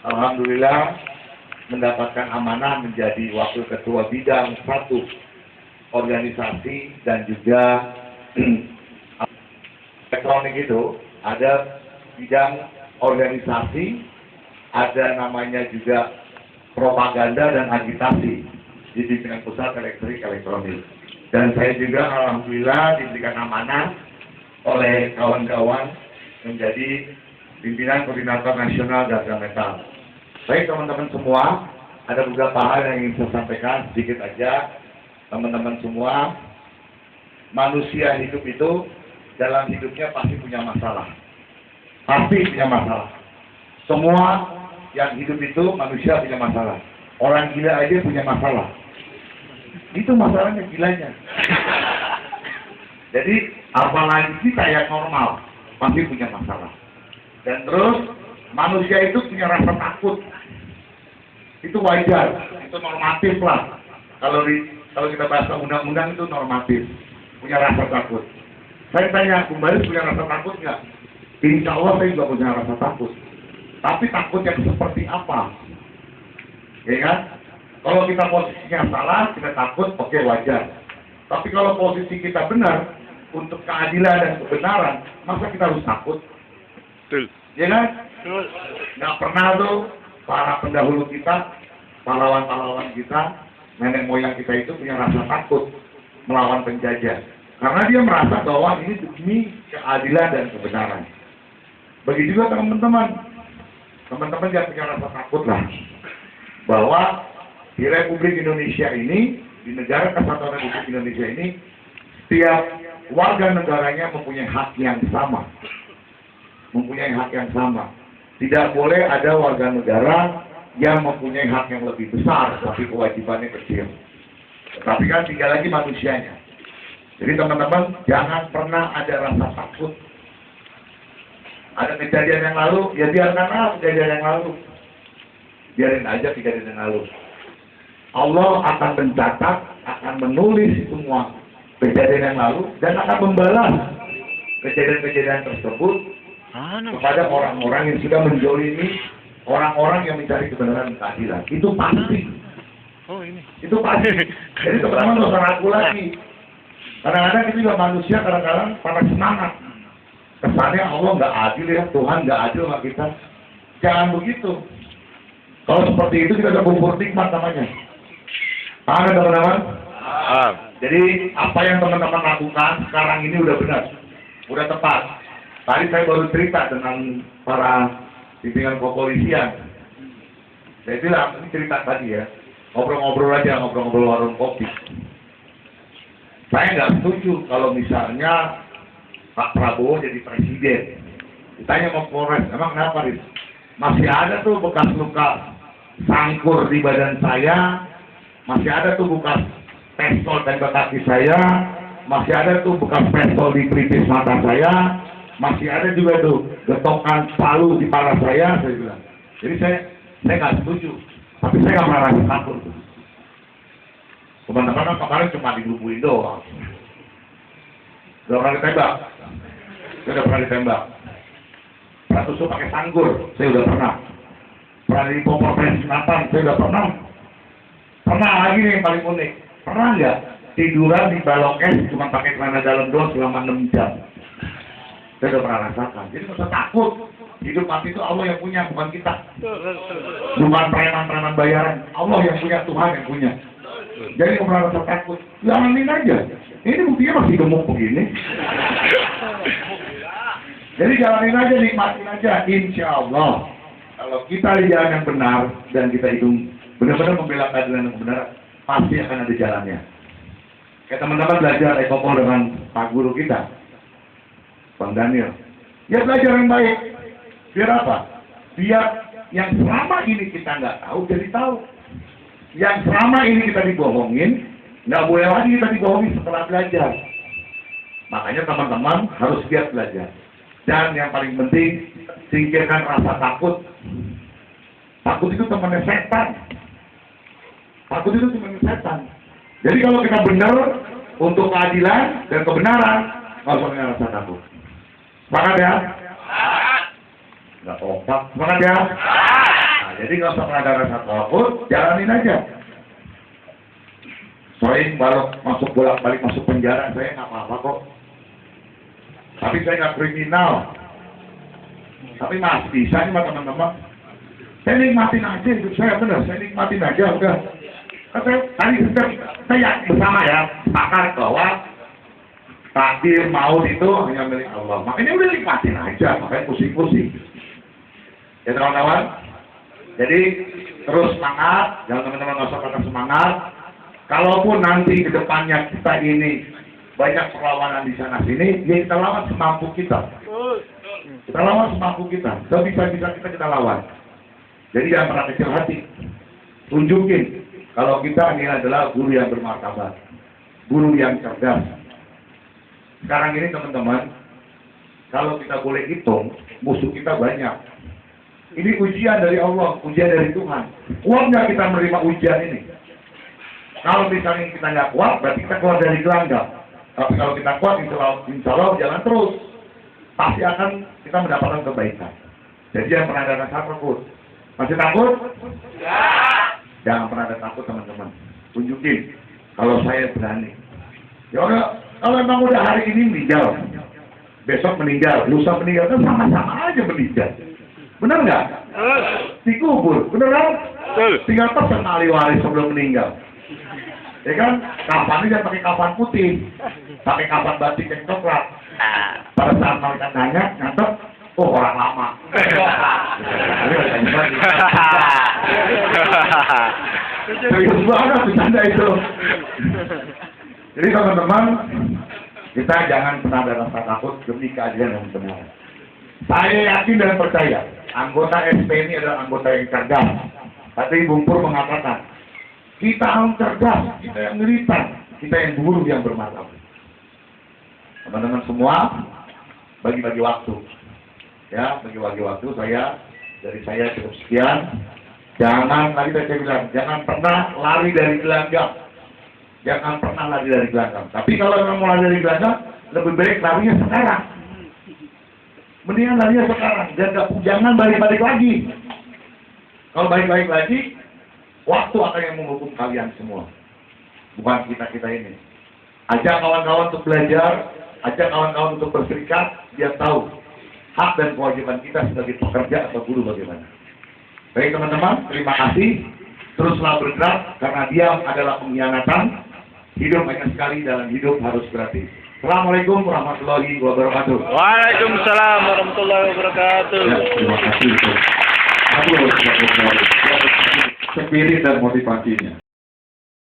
Alhamdulillah mendapatkan amanah menjadi wakil ketua bidang 1 organisasi dan juga elektronik. Itu ada bidang organisasi, ada namanya juga propaganda dan agitasi di pimpinan pusat elektrik elektronik. Dan saya juga alhamdulillah diberikan amanah oleh kawan-kawan menjadi pimpinan koordinator nasional Garda Metal. Baik teman-teman semua, ada beberapa hal yang ingin saya sampaikan sedikit aja. Teman-teman semua, manusia hidup itu dalam hidupnya pasti punya masalah. Pasti punya masalah. Semua yang hidup itu manusia punya masalah. Orang gila aja punya masalah. Itu masalahnya gilanya. Jadi apalagi kita yang normal pasti punya masalah. Dan terus manusia itu punya rasa takut. Itu wajar, itu normatif lah. Kalau kita bahas undang-undang itu normatif, punya rasa takut. Saya tanya, kembali punya rasa takut nggak? Insya Allah saya juga punya rasa takut. Tapi takut yang seperti apa? Ya kan? Kalau kita posisinya salah, kita takut, oke, wajar. Tapi kalau posisi kita benar, untuk keadilan dan kebenaran, masa kita harus takut? Betul. Ya kan? Betul. Nggak pernah tuh para pendahulu kita, pahlawan-pahlawan kita, nenek moyang kita itu punya rasa takut melawan penjajah. Karena dia merasa bahwa ini demi keadilan dan kebenaran. Begitu juga teman-teman. Teman-teman jangan punya rasa takut lah. Bahwa di Republik Indonesia ini, di negara kesatuan Republik Indonesia ini, setiap warga negaranya mempunyai hak yang sama. Mempunyai hak yang sama. Tidak boleh ada warga negara yang mempunyai hak yang lebih besar, tapi kewajibannya kecil. Tapi kan tinggal lagi manusianya. Jadi teman-teman, jangan pernah ada rasa takut. Ada kejadian yang lalu, ya biarkanlah kejadian yang lalu. Biarin aja kejadian yang lalu. Allah akan mencatat, akan menulis semua kejadian yang lalu, dan akan membalas kejadian-kejadian tersebut kepada orang-orang yang sudah menzalimi orang-orang yang mencari kebenaran dan keadilan. Itu pasti. Oh ini. Itu pasti. Jadi teman-teman nggak usah ragu lagi. Kadang-kadang kita juga manusia kadang-kadang pada semangat. Kesannya Allah nggak adil ya, Tuhan nggak adil sama kita. Jangan begitu. Kalau seperti itu kita udah bubur nikmat namanya. Paham ya teman-teman? Jadi apa yang teman-teman lakukan sekarang ini udah benar, udah tepat. Tadi saya baru cerita dengan para pimpinan kepolisian. Saya bilang, ini cerita tadi ya, ngobrol-ngobrol aja, ngobrol-ngobrol warung kopi. Saya nggak setuju kalau misalnya Pak Prabowo jadi presiden. Ditanya sama Polres, emang kenapa Riz? Masih ada tuh bekas luka sangkur di badan saya, masih ada tuh bekas pistol tembak kaki saya, masih ada tuh bekas pistol di pelipis mata saya, masih ada juga tuh getokan palu di kepala saya bilang. Jadi saya nggak setuju, tapi saya nggak merasa takut. Teman-teman kan kemarin cuma dilubuin doang. Udah pernah ditembak? Saya udah pernah ditembak. Pernah tusuk pakai sangkur, saya udah pernah. Pernah dipopor pensinatan, saya udah pernah. Pernah lagi nih yang paling unik. Pernah nggak tiduran di balok es cuma pakai celana dalam doang selama 6 jam? Saya udah pernah rasakan. Jadi nggak usah takut. Hidup mati itu Allah yang punya, bukan kita. Bukan preman-preman bayaran. Allah yang punya, Tuhan yang punya. Jadi nggak pernah rasa takut. Jalanin aja. Ini buktinya masih gemuk begini. Jadi jalanin aja, nikmatin aja. Insya Allah. Kalau kita di jalan yang benar dan kita itu benar-benar membela keadilan dan kebenaran, pasti akan ada jalannya. Kayak teman-teman belajar ekopol dengan Pak Guru kita, Bang Daniel. Ya belajar yang baik. Biar apa? Biar yang selama ini kita nggak tahu, jadi tahu. Yang selama ini kita dibohongin, nggak boleh lagi kita dibohongin setelah belajar. Makanya teman-teman harus giat belajar. Dan yang paling penting, singkirkan rasa takut. Takut itu temannya setan. Takut itu temannya setan. Jadi kalau kita benar untuk keadilan dan kebenaran, nggak usah punya rasa takut. Semangat ya? Nggak kompak. Semangat ya? Nah, Jadi nggak usah ada rasa takut, jalanin aja. Sering balok masuk bolak-balik masuk penjara, saya nggak apa-apa kok. Tapi saya nggak kriminal. Tapi masih bisa nih teman-teman. Saya nikmatin aja hidup saya, benar. Saya nikmatin aja udah. Tadi saya bersama ya, sepakat bahwa takdir maut itu hanya milik Allah. Makanya udah nikmatin aja, makanya pusing-pusing. Ya kawan-kawan. Jadi terus semangat, jangan teman-teman nggak usah patah semangat. Kalaupun nanti ke depannya kita ini banyak perlawanan di sana sini, ya kita lawan semampu kita. Kita lawan semampu kita. Sebisa-bisa kita lawan. Jadi jangan pernah kecil hati. Tunjukin kalau kita ini adalah guru yang bermartabat, guru yang cerdas. Sekarang ini teman-teman, kalau kita boleh hitung, musuh kita banyak. Ini ujian dari Allah, ujian dari Tuhan. Kuat nggak kita menerima ujian ini? Kalau misalnya kita nggak kuat, berarti kita keluar dari gelanggang. Tapi kalau kita kuat, insya Allah jalan terus. Pasti akan kita mendapatkan kebaikan. Jadi jangan pernah ada rasa takut. Masih takut? Ya. Jangan pernah ada takut teman-teman. Tunjukin kalau saya berani. Ya udah, kalau memang udah hari ini meninggal, besok meninggal, lusa meninggal, kan sama-sama aja meninggal. Benar nggak? Dikubur, benar kan? Tinggal pesen ahli waris sebelum meninggal. Ya kan? Kafannya jangan pakai kafan putih, pakai kafan batik yang coklat. Pada saat mereka nanya, ngantuk, oh orang lama. Serius banget bercanda itu. Jadi teman-teman, kita jangan pernah ada rasa takut demi keadilan yang benar. Saya yakin dan percaya, anggota SP ini adalah anggota yang cerdas. Tadi Bung Pur mengatakan, kita yang cerdas, kita yang militan, kita yang guru yang bermartabat. Teman-teman semua, bagi-bagi waktu. Ya, bagi-bagi waktu dari saya cukup sekian. Jangan, tadi saya bilang, jangan pernah lari dari gelanggang. Jangan pernah lari dari gelanggang. Tapi kalau memang mau lari dari gelanggang, lebih baik larinya sekarang. Mendingan larinya sekarang. Jangan balik-balik lagi. Kalau balik-balik lagi, waktu akan yang menghukum kalian semua. Bukan kita-kita ini. Ajak kawan-kawan untuk belajar, ajak kawan-kawan untuk berserikat, biar tahu hak dan kewajiban kita sebagai pekerja atau guru bagaimana. Baik teman-teman, terima kasih. Teruslah bergerak, karena diam adalah pengkhianatan. Hidup hanya sekali, dalam hidup harus gratis. Assalamualaikum warahmatullahi wabarakatuh. Waalaikumsalam warahmatullahi wabarakatuh. Ya, terima kasih. Spirit dan motivasinya.